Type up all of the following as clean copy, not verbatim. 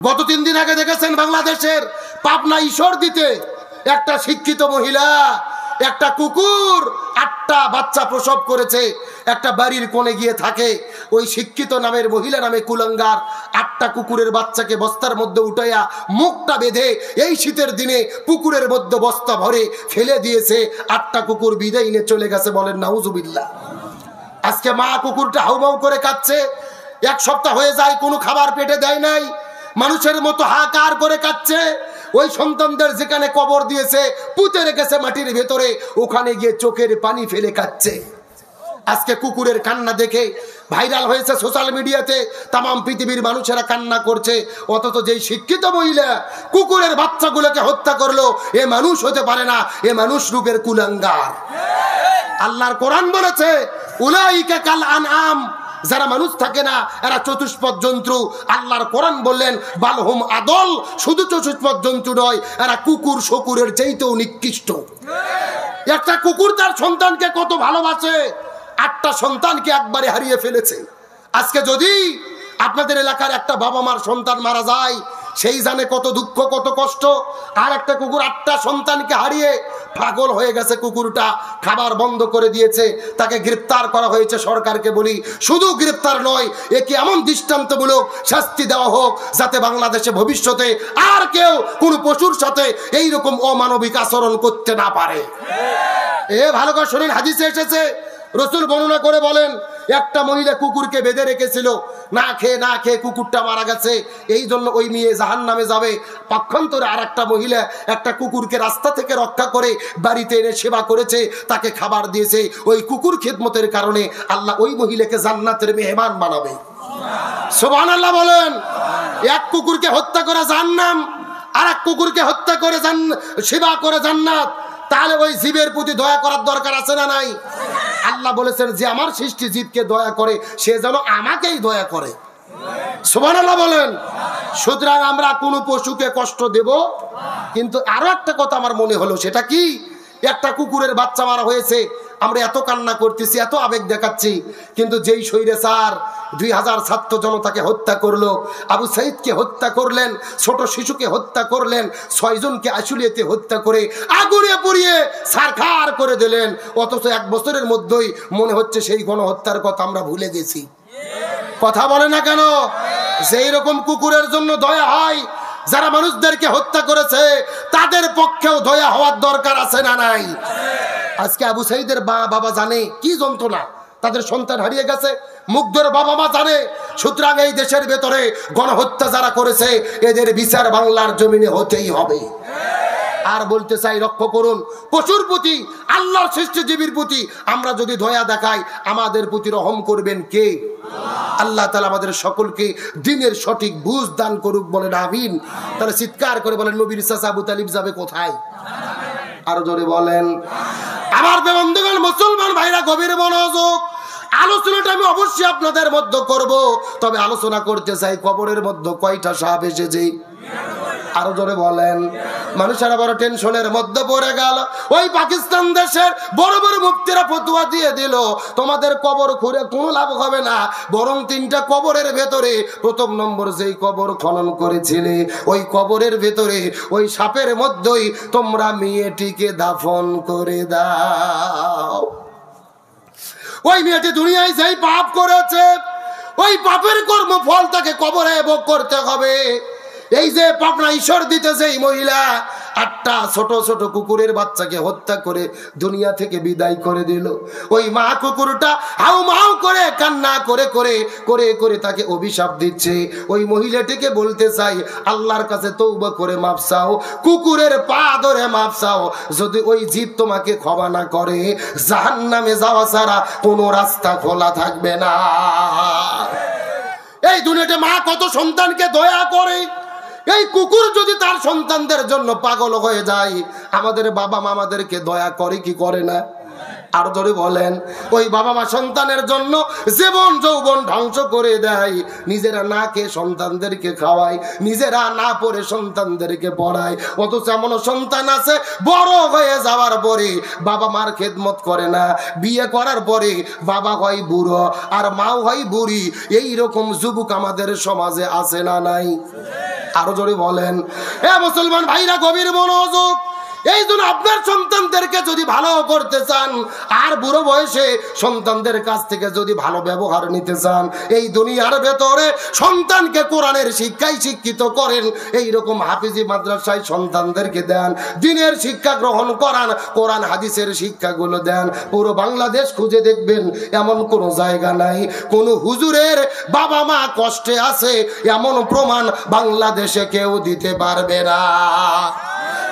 গত 3 দিন আগে দেখেছেন বাংলাদেশের পাবনা ঈশ্বরদীতে একটা শিক্ষিত মহিলা একটা কুকুর 8টা বাচ্চা প্রসব করেছে। একটা বাড়ির কোণে গিয়ে থাকে। ওই শিক্ষিত নামের মহিলা নামে কুলাঙ্গার 8টা কুকুরের বাচ্চাকে বস্তার মধ্যে উঠাইয়া মুখটা বেঁধে এই শীতের দিনে পুকুরের মধ্যে বস্তা ভরে ফেলে দিয়েছে। 8টা কুকুর বিদায় নিয়ে চলে গেছে। বলেন নাউজুবিল্লাহ। আজকে মা কুকুরটা হাউমাউ করে কাঁদছে। 1 সপ্তাহ হয়ে যায়, কোনো খাবার পেটে দেয় নাই, মানুষের মতো হাহাকার করে কাঁদছে। ওই সন্তানদের যেখানে কবর দিয়েছে পুঁতে রেখেছে মাটির ভেতরে, ওখানে গিয়ে চোখের পানি ফেলে কাঁদছে। আজকে কুকুরের কান্না দেখে ভাইরাল হয়েছে সোশ্যাল মিডিয়াতে, তাম পৃথিবীর মানুষেরা কান্না করছে। অথচ যেই শিক্ষিত মহিলা কুকুরের বাচ্চাগুলোকে হত্যা করলো, এ মানুষ হতে পারে না, এ মানুষ রূপের কুলাঙ্গার। আল্লাহর কোরআন বলেছে উলাইকা কাল আনআম, যারা মানুষ থাকে না এরা চতুষ্পদ জন্তু। আল্লাহর কোরআন বললেন বালহুম আদল, শুধু চতুষ্পদ জন্তু নয়, এরা কুকুর শকুরের চাইতেও নিকৃষ্ট। একটা কুকুর তার সন্তানকে কত ভালোবাসে, 8টা সন্তানকে একবারে হারিয়ে ফেলেছে। আজকে যদি আপনাদের এলাকার একটা বাবা মার সন্তান মারা যায়, সেই জানে কত দুঃখ কত কষ্ট। আর একটা কুকুর 8টা সন্তানকে হারিয়ে পাগল হয়ে গেছে। কুকুরটা খাবার বন্ধ করে দিয়েছে, তাকে গ্রেফতার করা হয়েছে। সরকারকে বলি শুধু গ্রেফতার নয়, একে এমন দৃষ্টান্তমূলক শাস্তি দেওয়া হোক যাতে বাংলাদেশে ভবিষ্যতে আর কেউ কোনো পশুর সাথে এইরকম অমানবিক আচরণ করতে না পারে। ভালো করে শুনেন, হাদিসে এসেছে, রাসূল বর্ণনা করে বলেন একটা মহিলা কুকুরকে বেঁধে রেখেছিল, না খেয়ে কুকুরটা মারা গেছে। এই জন্য ওই মেয়ে জাহান্নামে যাবে। পক্ষান্তরে আর একটা মহিলা একটা কুকুরকে রাস্তা থেকে রক্ষা করে বাড়িতে এনে সেবা করেছে, তাকে খাবার দিয়েছে। ওই কুকুর খেদমতের কারণে আল্লাহ ওই মহিলাকে জান্নাতের মেহমান বানাবে। সুবহানাল্লাহ বলেন। এক কুকুরকে হত্যা করে জাহান্নাম, আর এক কুকুরকে হত্যা করে সেবা করে জান্নাত। তাহলে ওই জীবের প্রতি দয়া করার দরকার আছে না নাই? আল্লাহ বলেছেন যে আমার সৃষ্টি জীবকে দয়া করে, সে যেন আমাকেই দয়া করে। সুবহানাল্লাহ বলেন। সুতরাং আমরা কোনো পশুকে কষ্ট দেব। কিন্তু আরো একটা কথা আমার মনে হলো, সেটা কি, একটা কুকুরের বাচ্চা মারা হয়েছে, আমরা এত কান্না করতেছি, এত আবেগ দেখাচ্ছি, কিন্তু যেই স্বৈরাচার 2000 ছাত্র জনতাকে হত্যা করলো, আবু সাইদকে হত্যা করলেন, ছোট শিশুকে হত্যা করলেন, 6 জনকে আশুলিয়াতে হত্যা করে আগুনে পুড়িয়ে ছারখার করে দিলেন। অথচ 1 বছরের মধ্যেই মনে হচ্ছে সেই গণহত্যার কথা আমরা ভুলে গেছি। কথা বলে না কেন? সেই রকম কুকুরের জন্য দয়া হয়, যারা মানুষদেরকে হত্যা করেছে তাদের পক্ষেও দয়া হওয়ার দরকার আছে না নাই? আজকে আবু সাইদের বাবা জানে কি যন্ত্রণা, তাদের সন্তান হারিয়ে গেছে। মুগ্ধর বাবা মা জানে। সুতরাং এই দেশের ভেতরে গণহত্যা যারা করেছে এদের বিচার বাংলার জমিনে হতেই হবে। আর বলতে চাই, রক্ষা করুন পশুর প্রতি, আল্লাহর সৃষ্টিজীবীর প্রতি আমরা যদি দয়া দেখাই, আমাদের প্রতি রহম করবেন কে? আল্লাহ তাআলা আমাদের সকলকে দ্বীনের সঠিক বুঝ দান করুক। বলেন আমিন। তাহলে চিৎকার করে বলেন নবীর চাচা আবু তালিব যাবে কোথায়? আরো জোরে বলেন। আমার বন্ধুগণ, মুসলমান ভাইরা, গভীর মনোযোগ। আলোচনাটা আমি অবশ্যই আপনাদের মধ্যে করব, তবে আলোচনা করতে চাই কবরের মধ্যে কয়টা সাপ এসেছে। আরো জোরে বলেন। মানুষেরা বড় টেনশনের মধ্যে পড়ে গেল। ওই পাকিস্তান দেশের বড় বড় মুফতিরা ফতোয়া দিয়ে দিল, তোমাদের কবর খুঁড়ে কোনো লাভ হবে না, বরং 3টা কবরের ভেতরে প্রথম নম্বর যেই কবর খনন করেছিলে ওই কবরের ভেতরে ওই সাপের মধ্যেই তোমরা মেয়েটিকে দাফন করে দাও। ওই মেয়েটি দুনিয়ায় যেই পাপ করেছে ওই পাপের কর্মফল তাকে কবরে ভোগ করতে হবে। এই যে পাবনা ঈশ্বরদীতে যেই মহিলা 8টা ছোট ছোট কুকুরের বাচ্চাকে হত্যা করে দুনিয়া থেকে বিদায় করে দিল, ওই মা কুকুরটা হাউ মাউ করে কান্না করে করে করে করে তাকে অভিশাপ দিচ্ছে। ওই মহিলাটিকে বলতে চাই, আল্লাহর কাছে তওবা করে মাফ চাও, কুকুরের পা ধরে মাফ চাও। যদি ওই জীব তোমাকে ক্ষমা না করে, জাহান্নামে যাওয়া ছাড়া কোনো রাস্তা খোলা থাকবে না। এই দুনিয়াতে মা কত সন্তানকে দয়া করে, এই কুকুর যদি তার সন্তানদের জন্য পাগল হয়ে যায়, আমাদের বাবা মা আমাদেরকে দয়া করে কি করে না? আর ধরে বলেন, ওই বাবা মা সন্তানের জন্য জীবন যৌবন ধ্বংস করে দেয়, নিজেরা না খেয়ে সন্তানদেরকে খাওয়ায়, নিজেরা না পড়ে সন্তানদেরকে পড়ায়। অথচ এমন সন্তান আছে বড় হয়ে যাওয়ার পরে বাবা মার খেদমত করে না, বিয়ে করার পরে বাবা হয় বুড়ো আর মাও হয় বুড়ি। এই রকম যুবক আমাদের সমাজে আছে না নাই? আরো জোরে বলেন। এ মুসলমান ভাইরা, গভীর মনোযোগ। এই জন্য আপনার সন্তানদেরকে যদি ভালো করতে চান, আর বুড়ো বয়সে সন্তানদের কাছ থেকে যদি ভালো ব্যবহার নিতে চান, এই দুনিয়ার ভেতরে সন্তানকে কোরআনের শিক্ষায় শিক্ষিত করেন। এইরকম হাফিজি মাদ্রাসায় সন্তানদেরকে দেন, দিনের শিক্ষা গ্রহণ করান, কোরআন হাদিসের শিক্ষাগুলো দেন। পুরো বাংলাদেশ খুঁজে দেখবেন এমন কোনো জায়গা নাই কোনো হুজুরের বাবা মা কষ্টে আছে এমন প্রমাণ বাংলাদেশে কেউ দিতে পারবে না।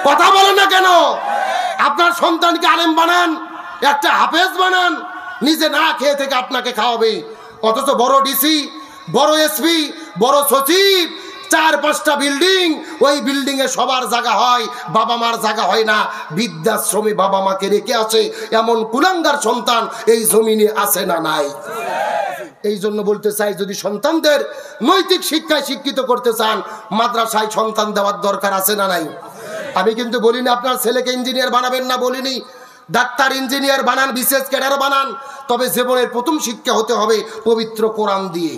কথা বলেন না কেন? আপনার সন্তানকে আলেম বানান, একটা হাফেজ বানান, নিজে না খেয়ে থেকে আপনাকে খাওয়াবে। অথচ বড় ডিসি, বড় এসপি, বড় সচিব, 4-5টা বিল্ডিং, ওই বিল্ডিং এ সবার জায়গা হয়, বাবা মার জায়গা হয় না। বৃদ্ধাশ্রমে বাবা মাকে রেখে আসে এমন কুলাঙ্গার সন্তান এই জমিনে আছে না নাই? এই জন্য বলতে চাই, যদি সন্তানদের নৈতিক শিক্ষায় শিক্ষিত করতে চান, মাদ্রাসায় সন্তান দেওয়ার দরকার আছে না নাই? আমি কিন্তু বলিনি আপনার ছেলেকে ইঞ্জিনিয়ার বানাবেন না, বলিনি। ডাক্তার, ইঞ্জিনিয়ার বানান, বিশেষ ক্যাডার বানান, তবে জীবনের প্রথম শিক্ষা হতে হবে পবিত্র কোরআন দিয়ে।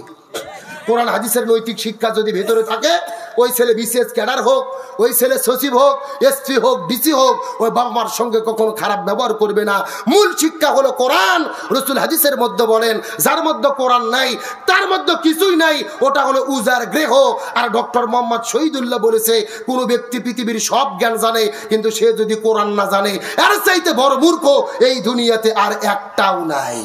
কোরআন হাদিসের নৈতিক শিক্ষা যদি ভেতরে থাকে, ওই ছেলে বিশেষ ক্যাডার হোক, ওই ছেলে সচিব হোক, এসপি হোক, ডিসি হোক, ওই বাবা মার সঙ্গে কখনো খারাপ ব্যবহার করবে না। মূল শিক্ষা হলো কোরআন। রাসূল হাদিসের মধ্যে বলেন, যার মধ্যে কোরআন নাই তার মধ্যে কিছুই নাই, ওটা হলো উজার গ্রহ। আর ডক্টর মোহাম্মদ শহীদুল্লাহ বলেছে, কোনো ব্যক্তি পৃথিবীর সব জ্ঞান জানে, কিন্তু সে যদি কোরআন না জানে, এর চাইতে বড় মূর্খ এই দুনিয়াতে আর একটাও নাই।